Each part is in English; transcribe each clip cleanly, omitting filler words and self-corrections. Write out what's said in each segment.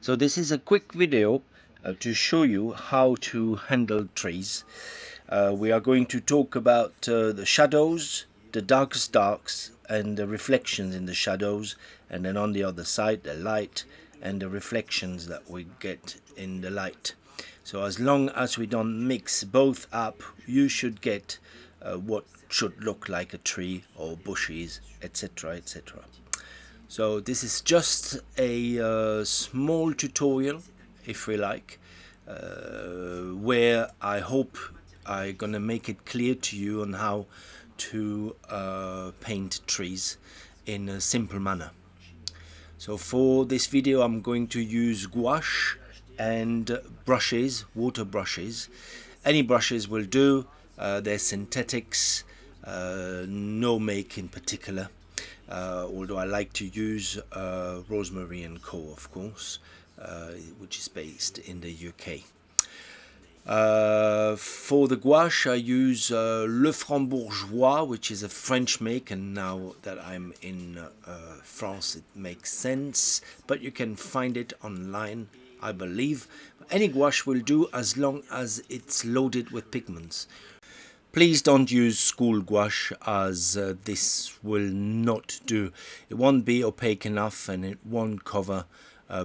So this is a quick video to show you how to handle trees. We are going to talk about the shadows, the darkest darks, and the reflections in the shadows, and then on the other side the light and the reflections that we get in the light. So as long as we don't mix both up, you should get what should look like a tree or bushes, etc, etc. So this is just a small tutorial, if we like, where I hope I'm gonna make it clear to you on how to paint trees in a simple manner. So for this video I'm going to use gouache and brushes, water brushes. Any brushes will do. They're synthetics, no make in particular. Although I like to use Rosemary & Co, of course, which is based in the UK. For the gouache I use Le Frambourgeois, which is a French make, and now that I'm in France it makes sense, but you can find it online, I believe. Any gouache will do as long as it's loaded with pigments. Please don't use school gouache, as this will not do. It won't be opaque enough and it won't cover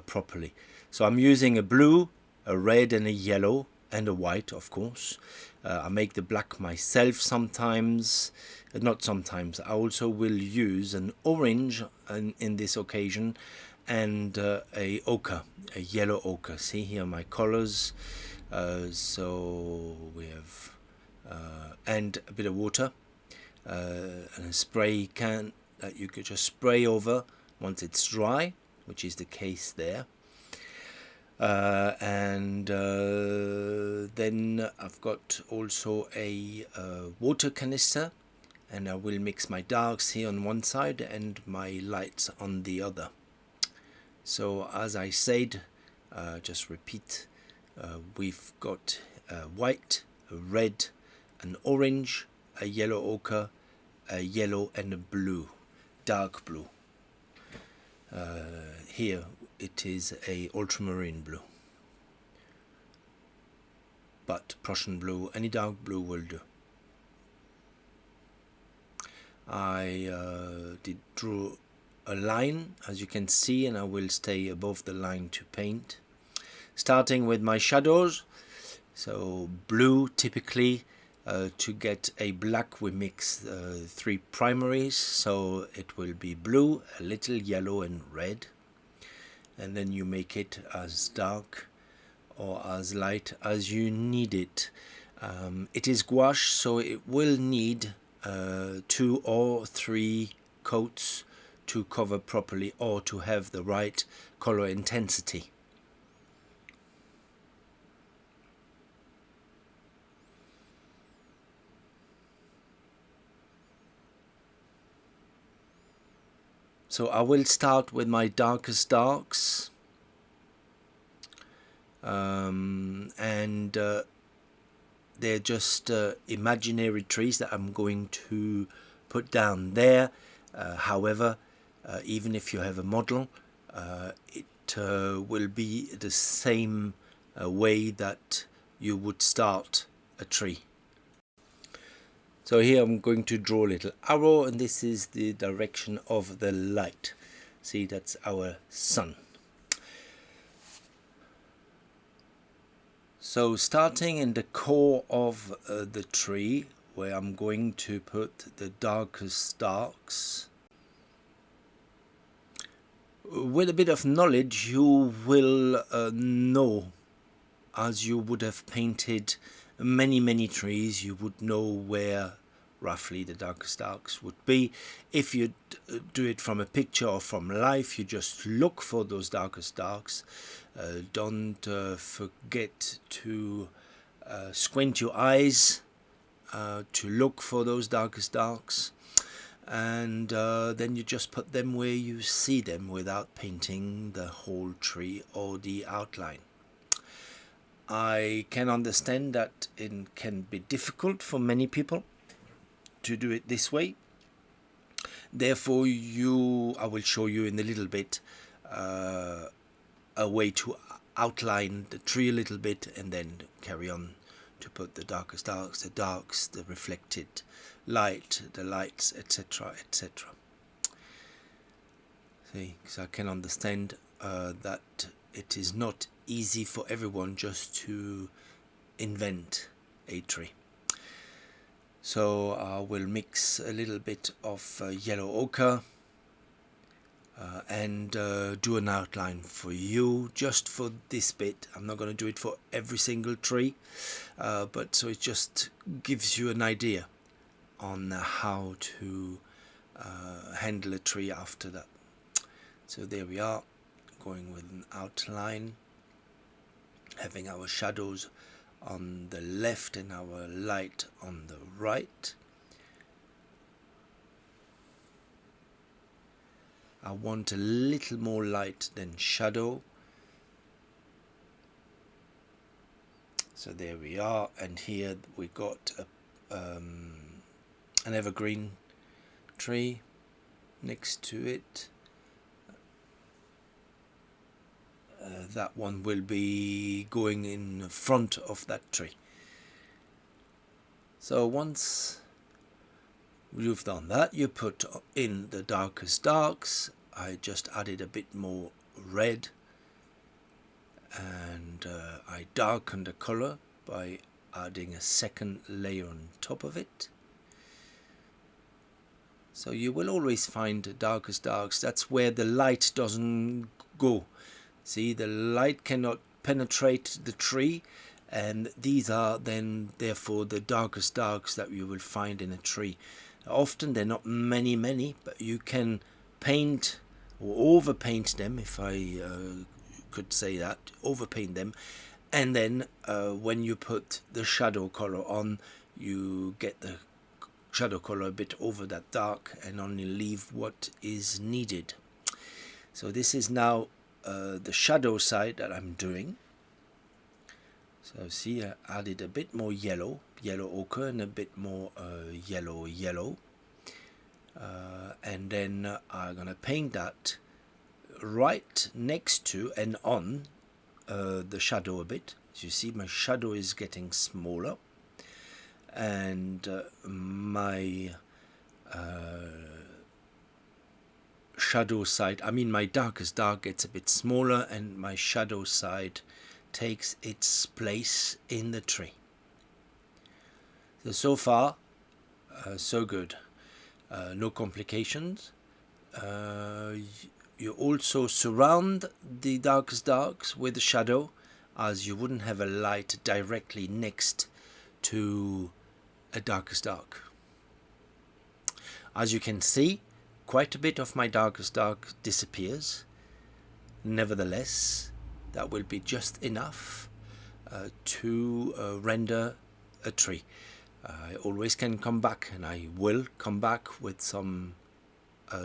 properly. So I'm using a blue, a red and a yellow and a white, of course. I make the black myself sometimes, not sometimes. I also will use an orange in this occasion, and a ochre, a yellow ochre. See here my colors. So we have and a bit of water, and a spray can that you could just spray over once it's dry, which is the case there. And then I've got also a water canister, and I will mix my darks here on one side and my lights on the other. So as I said, just repeat, we've got white, a red, an orange, a yellow ochre, a yellow and a blue, dark blue. Here it is a ultramarine blue, but Prussian blue, any dark blue will do. I did draw a line, as you can see, and I will stay above the line to paint. Starting with my shadows, so blue typically. To get a black we mix 3 primaries, so it will be blue, a little yellow and red, and then you make it as dark or as light as you need it. It is gouache, so it will need 2 or 3 coats to cover properly or to have the right color intensity. So I will start with my darkest darks, and they're just imaginary trees that I'm going to put down there. However, even if you have a model, it will be the same way that you would start a tree. So here I'm going to draw a little arrow, and this is the direction of the light. See, that's our sun. So starting in the core of the tree, where I'm going to put the darkest darks. With a bit of knowledge you will know, as you would have painted many trees, you would know where roughly the darkest darks would be. If you do it from a picture or from life, you just look for those darkest darks. Don't forget to squint your eyes to look for those darkest darks, and then you just put them where you see them without painting the whole tree or the outline. I can understand that it can be difficult for many people to do it this way. Therefore, I will show you in a little bit a way to outline the tree a little bit, and then carry on to put the darkest darks, the darks, the reflected light, the lights, etc., etc. See, because I can understand that it is not easy for everyone just to invent a tree. So I will mix a little bit of yellow ochre and do an outline for you just for this bit. I'm not going to do it for every single tree, but so it just gives you an idea on how to handle a tree after that. So there we are, going with an outline, having our shadows on the left and our light on the right. I want a little more light than shadow. So there we are, and here we got an evergreen tree next to it. That one will be going in front of that tree. So once you've done that, you put in the darkest darks. I just added a bit more red, and I darkened the color by adding a second layer on top of it. So you will always find the darkest darks. That's where the light doesn't go. See, the light cannot penetrate the tree, and these are then therefore the darkest darks that you will find in a tree. Often they're not many, but you can paint or overpaint them, if I could say that, overpaint them, and then when you put the shadow color on, you get the shadow color a bit over that dark and only leave what is needed. So this is now the shadow side that I'm doing. So see, I added a bit more yellow ochre, and a bit more yellow, and then I'm gonna paint that right next to and on the shadow a bit. As you see, my shadow is getting smaller, and my shadow side, I mean my darkest dark, gets a bit smaller, and my shadow side takes its place in the tree. So far so good, no complications. You also surround the darkest darks with the shadow, as you wouldn't have a light directly next to a darkest dark. As you can see, quite a bit of my darkest dark disappears. Nevertheless, that will be just enough to render a tree. I always can come back, and I will come back with some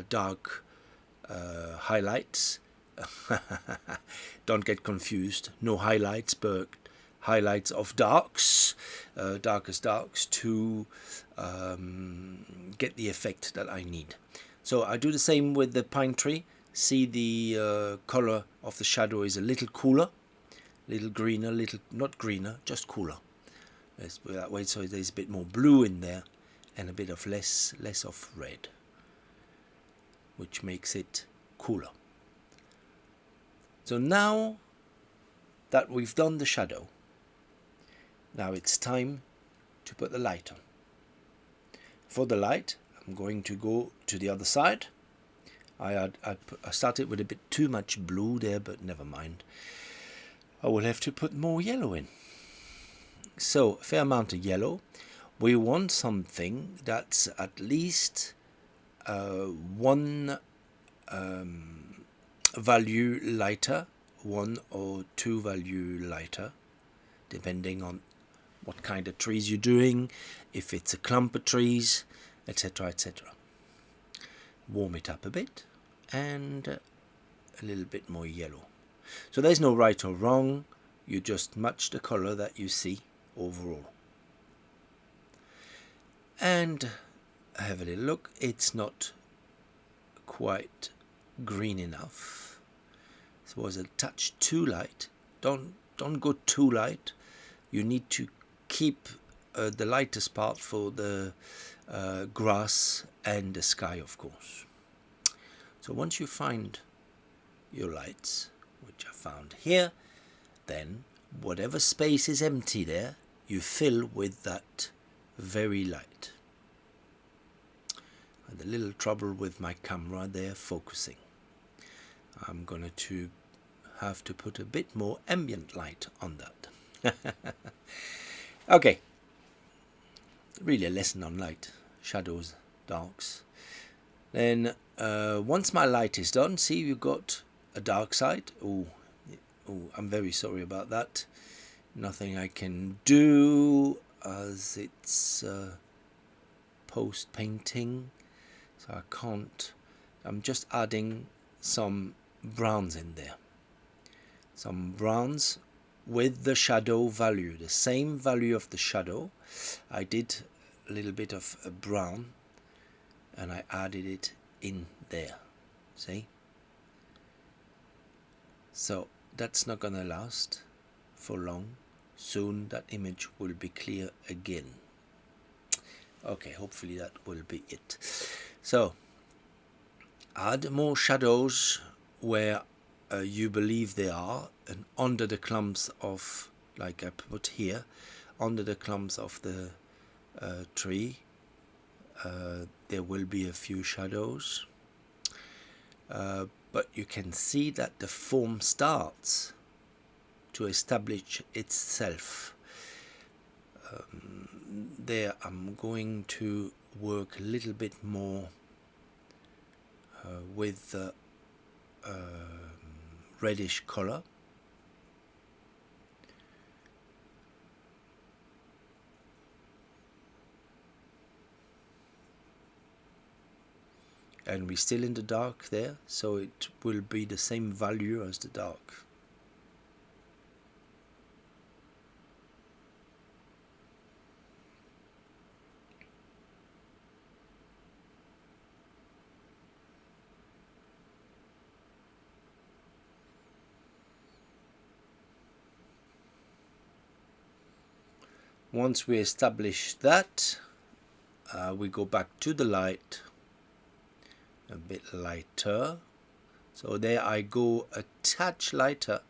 dark highlights. Don't get confused, no highlights, but highlights of darks, darkest darks, to get the effect that I need. So I do the same with the pine tree. See, the color of the shadow is a little cooler, little greener, little not greener, just cooler. Let's put it that way. So there's a bit more blue in there, and a bit of less of red, which makes it cooler. So now that we've done the shadow, now it's time to put the light on. For the light, I'm going to go to the other side. I started with a bit too much blue there, but never mind. I will have to put more yellow in. So, a fair amount of yellow. We want something that's at least one value lighter, 1 or 2 value lighter, depending on what kind of trees you're doing, if it's a clump of trees, etc., etc. Warm it up a bit, and a little bit more yellow. So there's no right or wrong, you just match the color that you see overall. And have a little look, it's not quite green enough, was a touch too light. Don't go too light. You need to keep the lightest part for the grass and the sky, of course. So once you find your lights, which I found here, then whatever space is empty there, you fill with that very light. I had a little trouble with my camera there focusing. I'm going to have to put a bit more ambient light on that. Okay, really a lesson on light, shadows, darks. Then once my light is done, see, you got a dark side. Oh, I'm very sorry about that. Nothing I can do as it's post painting, so I can't. I'm just adding some browns in there, some browns with the shadow value, the same value of the shadow. I did a little bit of a brown and I added it in there, see? So that's not gonna last for long. Soon that image will be clear again. Okay, hopefully that will be it. So add more shadows where you believe they are, and under the clumps of, like I put here, under the clumps of the tree, there will be a few shadows, but you can see that the form starts to establish itself. There I'm going to work a little bit more with the reddish color. And we're still in the dark there, so it will be the same value as the dark. Once we establish that, we go back to the light, a bit lighter. So there I go a touch lighter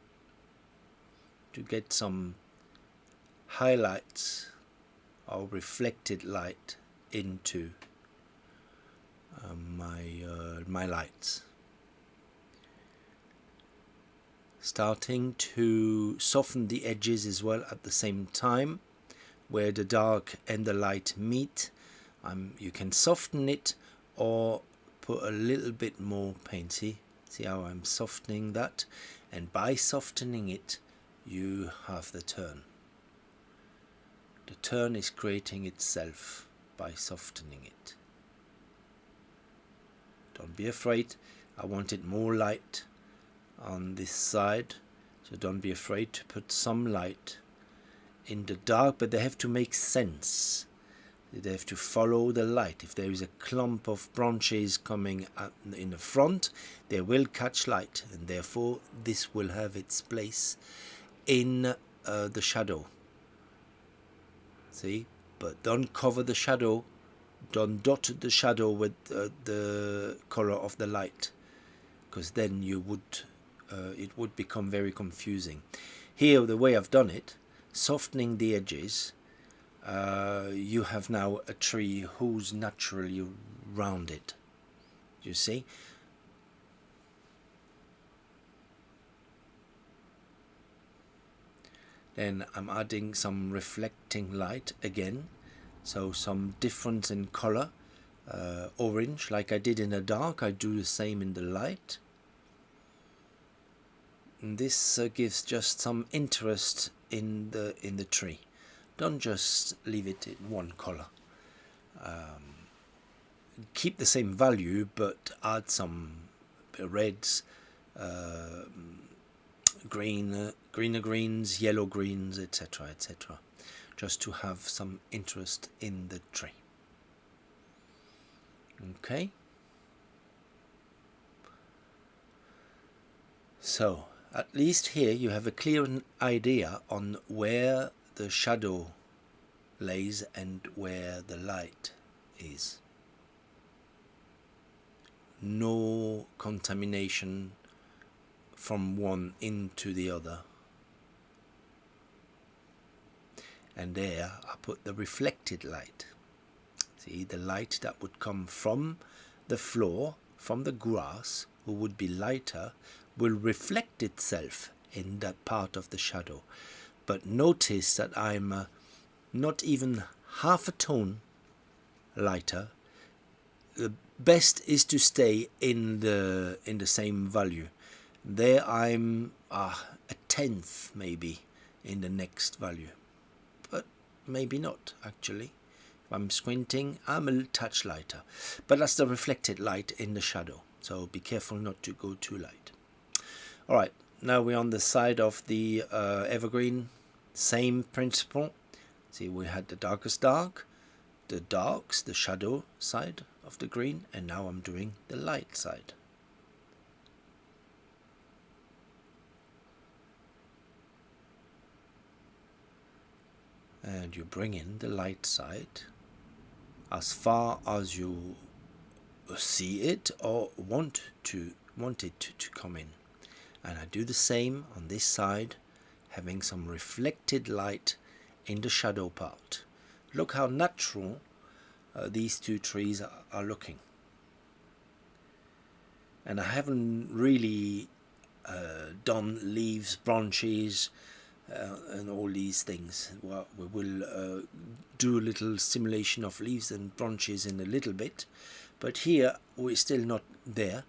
to get some highlights or reflected light into my lights. Starting to soften the edges as well at the same time, where the dark and the light meet. You can soften it or put a little bit more paint. See how I'm softening that, and by softening it you have the turn. The turn is creating itself by softening it. Don't be afraid. I wanted more light on this side, so don't be afraid to put some light in the dark, but they have to make sense. They have to follow the light. If there is a clump of branches coming up in the front, they will catch light, and therefore this will have its place in the shadow. See, but don't cover the shadow, don't dot the shadow with the color of the light, because then you would it would become very confusing. Here, the way I've done it, softening the edges, you have now a tree who's naturally rounded. You see? Then I'm adding some reflecting light again, so some difference in color. Orange, like I did in the dark, I do the same in the light. And this gives just some interest in the tree. Don't just leave it in one color. Keep the same value, but add some reds, greener greens, yellow greens, etc., etc., just to have some interest in the tree. Okay. So at least here you have a clear idea on where the shadow lays and where the light is. No contamination from one into the other. And there I put the reflected light. See, the light that would come from the floor, from the grass, who would be lighter, will reflect itself in that part of the shadow. But notice that I'm not even half a tone lighter. The best is to stay in the same value. There I'm a tenth maybe in the next value, but maybe not actually. If I'm squinting, I'm a touch lighter, but that's the reflected light in the shadow, so be careful not to go too light. Alright, now we're on the side of the evergreen. Same principle. See, we had the darkest dark, the darks, the shadow side of the green, and now I'm doing the light side. And you bring in the light side as far as you see it or want it to come in. And I do the same on this side, having some reflected light in the shadow part. Look how natural these two trees are looking. And I haven't really done leaves, branches, and all these things. Well, we will do a little simulation of leaves and branches in a little bit, but here we're still not there.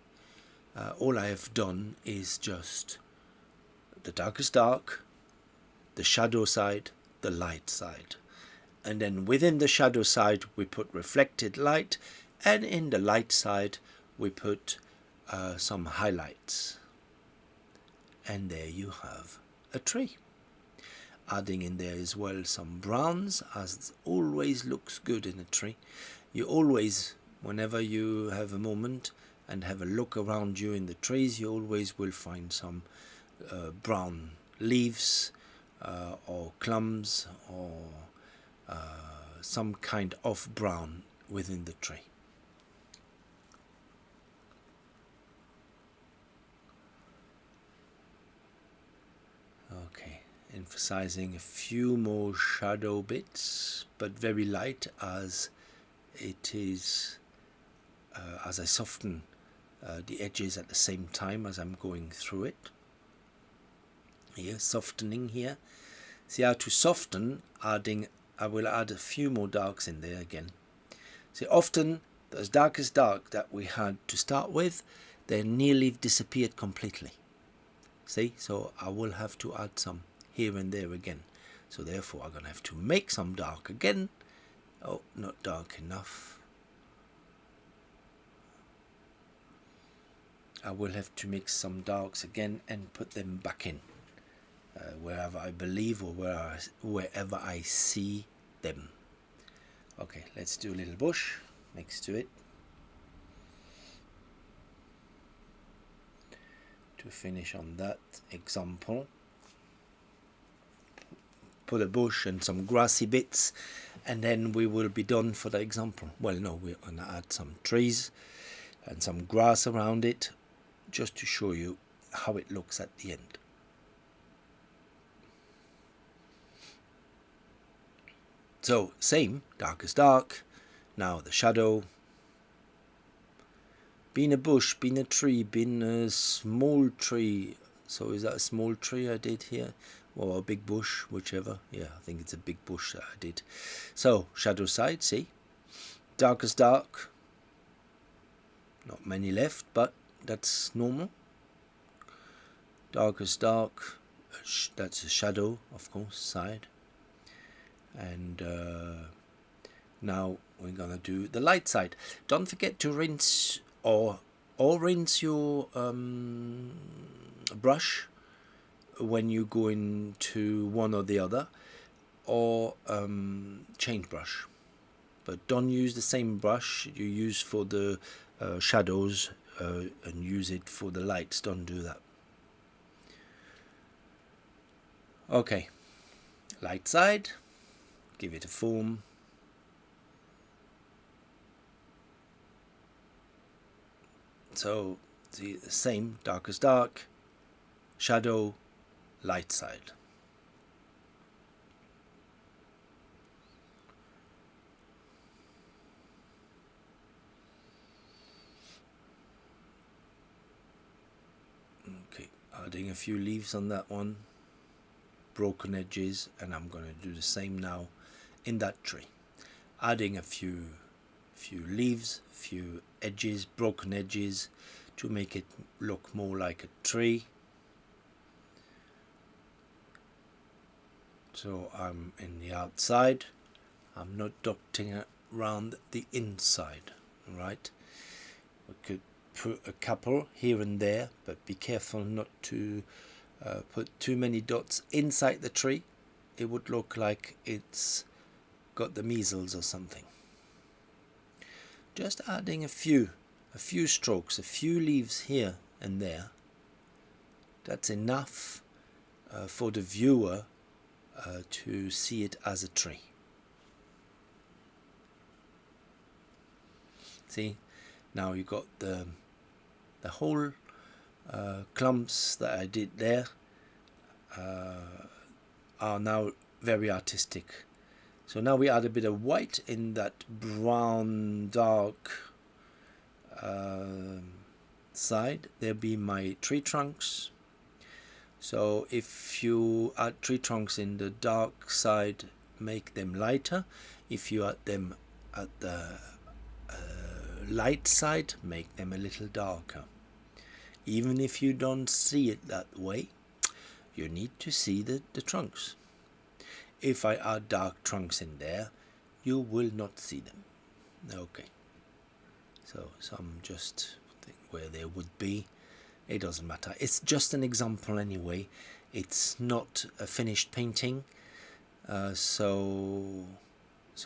All I have done is just the darkest dark, the shadow side, the light side, and then within the shadow side we put reflected light, and in the light side we put some highlights, and there you have a tree. Adding in there as well some browns, as always looks good in a tree. You always, whenever you have a moment and have a look around you in the trees, you always will find some brown leaves or clumps or some kind of brown within the tree. Okay, emphasizing a few more shadow bits, but very light, as it is as I soften the edges at the same time as I'm going through it. Here, softening here. See how to soften, adding, I will add a few more darks in there again. See, often those darkest dark that we had to start with, they nearly disappeared completely. See, so I will have to add some here and there again. So therefore I'm going to have to make some dark again. Oh, not dark enough. I will have to mix some darks again and put them back in wherever I believe or wherever I see them. Okay, let's do a little bush next to it to finish on that example. Put a bush and some grassy bits, and then we will be done for the example. Well, no, we're going to add some trees and some grass around it, just to show you how it looks at the end. So, same, darkest dark, now the shadow. Been a bush, been a tree, been a small tree. So is that a small tree I did here? Or a big bush, whichever. Yeah, I think it's a big bush that I did. So, shadow side, see? Darkest dark. Not many left, but that's normal. Darkest dark, that's a shadow, of course, side. And now we're gonna do the light side. Don't forget to rinse or rinse your brush when you go into one or the other, or change brush. But don't use the same brush you use for the shadows and use it for the lights. Don't do that. Okay, light side, give it a form. So the same, darkest dark, shadow, light side. Okay, adding a few leaves on that one, broken edges, and I'm going to do the same now in that tree. Adding a few leaves, few edges, broken edges, to make it look more like a tree. So I'm in the outside, I'm not dotting around the inside, right? We could put a couple here and there, but be careful not to put too many dots inside the tree. It would look like it's got the measles or something. Just adding a few strokes, a few leaves here and there. That's enough for the viewer to see it as a tree. See, now you got the whole clumps that I did there are now very artistic. So now we add a bit of white in that brown dark side. There'll be my tree trunks. So if you add tree trunks in the dark side, make them lighter. If you add them at the light side, make them a little darker. Even if you don't see it that way, you need to see the trunks. If I add dark trunks in there, you will not see them. Okay, so some just think where there would be, it doesn't matter. It's just an example anyway. It's not a finished painting. So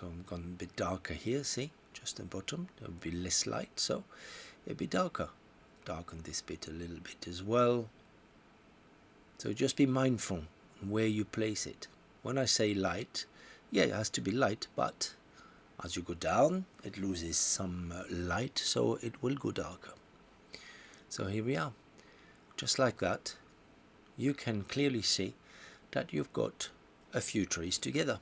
I'm going a bit darker here, see, just the bottom, there will be less light, so it'll be darker. Darken this bit a little bit as well. So just be mindful where you place it. When I say light, yeah, it has to be light, but as you go down, it loses some light, so it will go darker. So here we are. Just like that, you can clearly see that you've got a few trees together.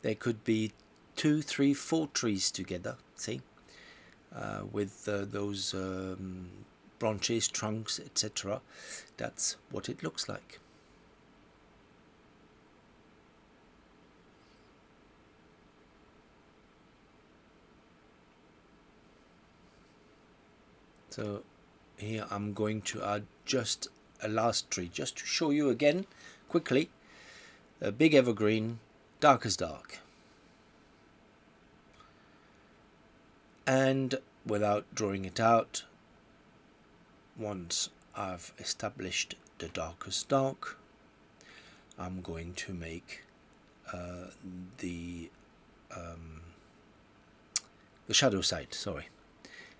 There could be 2, 3, 4 trees together, see, with those branches, trunks, etc. That's what it looks like. So here I'm going to add just a last tree, just to show you again quickly. A big evergreen, dark as dark. And without drawing it out, once I've established the darkest dark, I'm going to make the shadow side, sorry.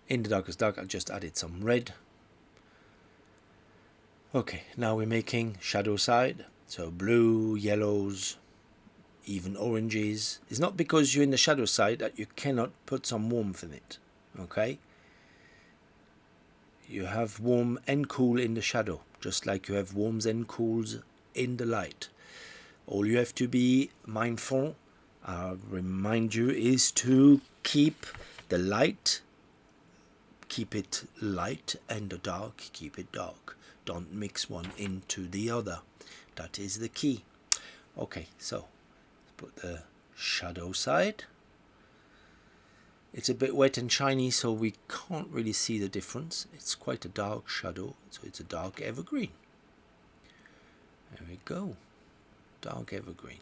In the darkest dark, I just added some red. Okay, now we're making shadow side. So blue, yellows, even oranges. It's not because you're in the shadow side that you cannot put some warmth in it. Okay? You have warm and cool in the shadow, just like you have warms and cools in the light. All you have to be mindful, I'll remind you, is to keep the light, keep it light, and the dark, keep it dark. Don't mix one into the other. That is the key. Okay, so put the shadow side. It's a bit wet and shiny, so we can't really see the difference. It's quite a dark shadow, so it's a dark evergreen. There we go, dark evergreen.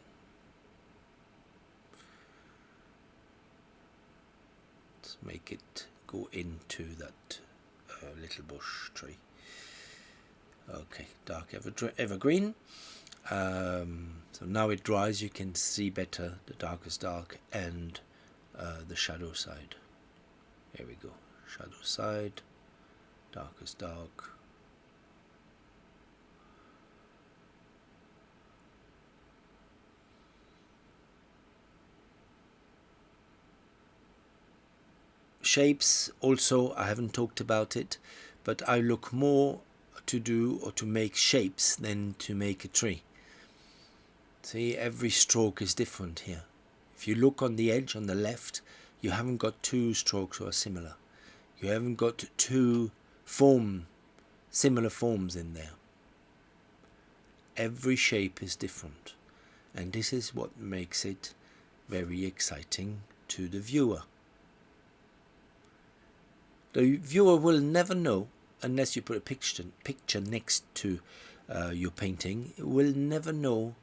Let's make it go into that little bush tree. Okay, dark evergreen. So now it dries, you can see better the darkest dark and the shadow side. Here we go, shadow side, darkest dark. Shapes also, I haven't talked about it, but I look more to do or to make shapes than to make a tree. See, every stroke is different here. If you look on the edge on the left, you haven't got two strokes who are similar. You haven't got two similar forms in there. Every shape is different, and this is what makes it very exciting to the viewer. The viewer will never know, unless you put a picture next to your painting, it will never know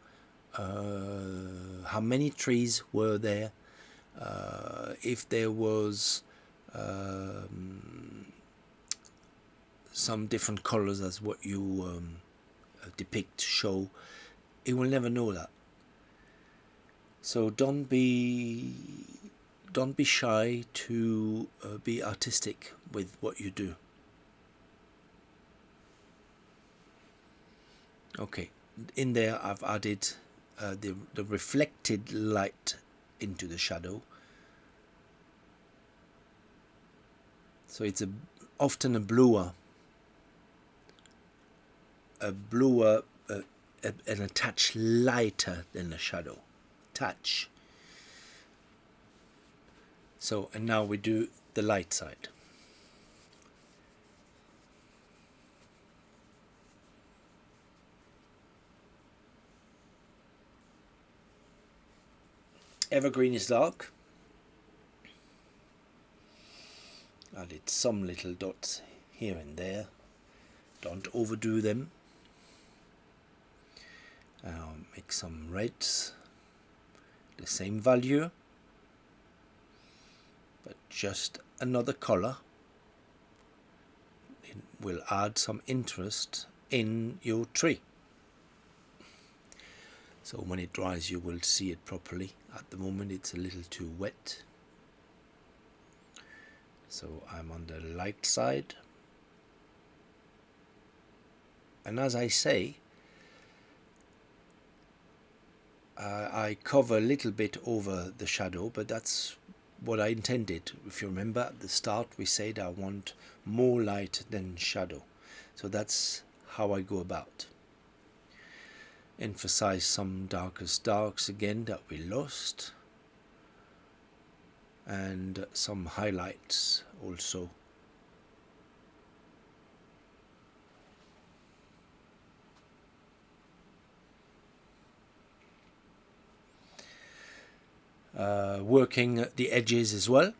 how many trees were there, if there was some different colors as what you show. It will never know that. So don't be shy to be artistic with what you do. Okay, in there I've added the reflected light into the shadow. So it's often a bluer and a touch lighter than the shadow. Touch. So, and now we do the light side. Evergreen is dark. Added some little dots here and there. Don't overdo them. Make some reds. The same value, but just another color. It will add some interest in your tree. So when it dries you will see it properly. At the moment it's a little too wet. So I'm on the light side. And as I say, I cover a little bit over the shadow, but that's what I intended. If you remember at the start we said I want more light than shadow. So that's how I go about. Emphasize some darkest darks again that we lost. And some highlights also. Working the edges as well,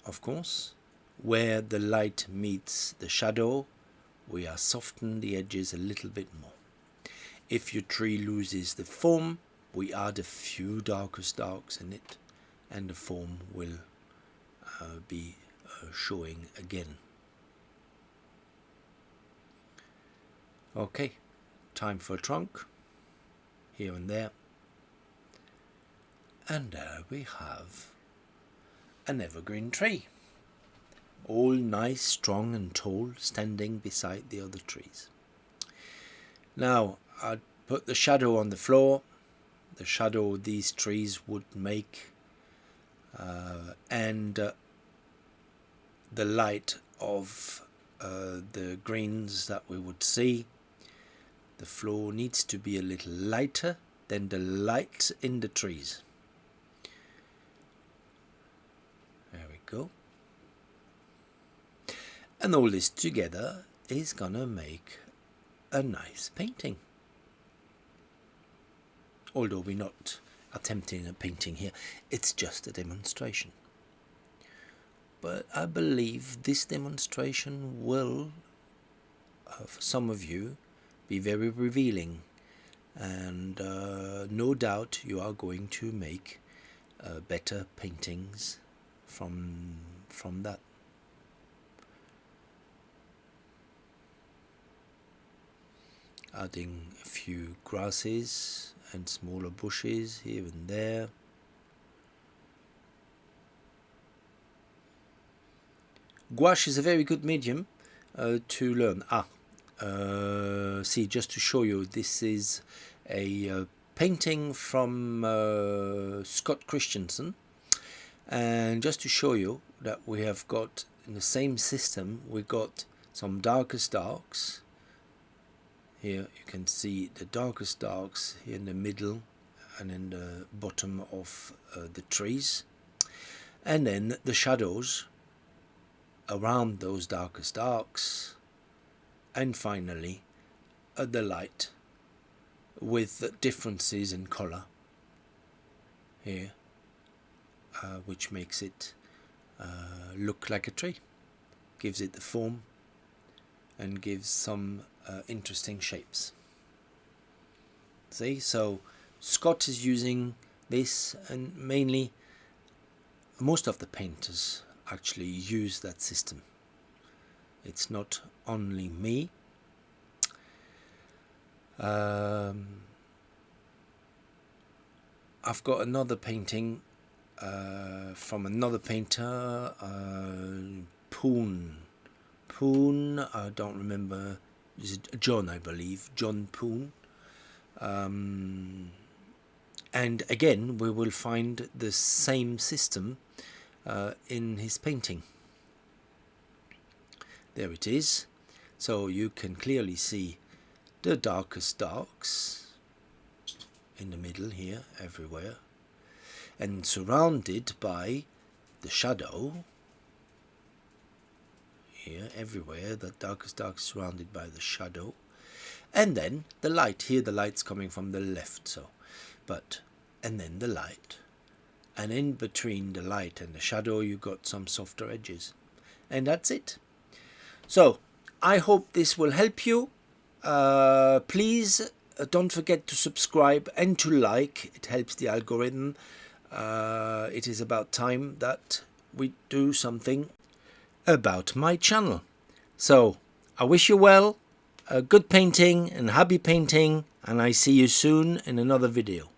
of course. Where the light meets the shadow, we are soften the edges a little bit more. If your tree loses the form, we add a few darkest darks in it, and the form will be showing again. Okay, time for a trunk, here and there. And there we have an evergreen tree, all nice, strong and tall, standing beside the other trees. Now I put the shadow on the floor, the shadow these trees would make, and the light of the greens that we would see. The floor needs to be a little lighter than the light in the trees. There we go. And all this together is gonna make a nice painting. Although we're not attempting a painting here, it's just a demonstration. But I believe this demonstration will, for some of you, be very revealing, and no doubt you are going to make better paintings from that. Adding a few grasses and smaller bushes here and there. Gouache is a very good medium to learn. See, just to show you, this is a painting from Scott Christensen, and just to show you, that we have got in the same system, we got some darkest darks. Here you can see the darkest darks here in the middle and in the bottom of the trees, and then the shadows around those darkest darks, and finally the light with differences in color here, which makes it look like a tree, gives it the form and gives some interesting shapes. See, so Scott is using this, and mainly most of the painters actually use that system. It's not only me. I've got another painting from another painter, Poon, I don't remember, is it John, I believe, John Poon. And again we will find the same system in his painting. There it is. So you can clearly see the darkest darks in the middle here, everywhere, and surrounded by the shadow here, everywhere. The darkest dark is surrounded by the shadow, and then the light. Here the light's coming from the left, so and then the light, and in between the light and the shadow you got some softer edges, and that's it. So I hope this will help you. Please don't forget to subscribe and to like. It helps the algorithm. It is about time that we do something about my channel. So I wish you well, good painting and happy painting, and I see you soon in another video.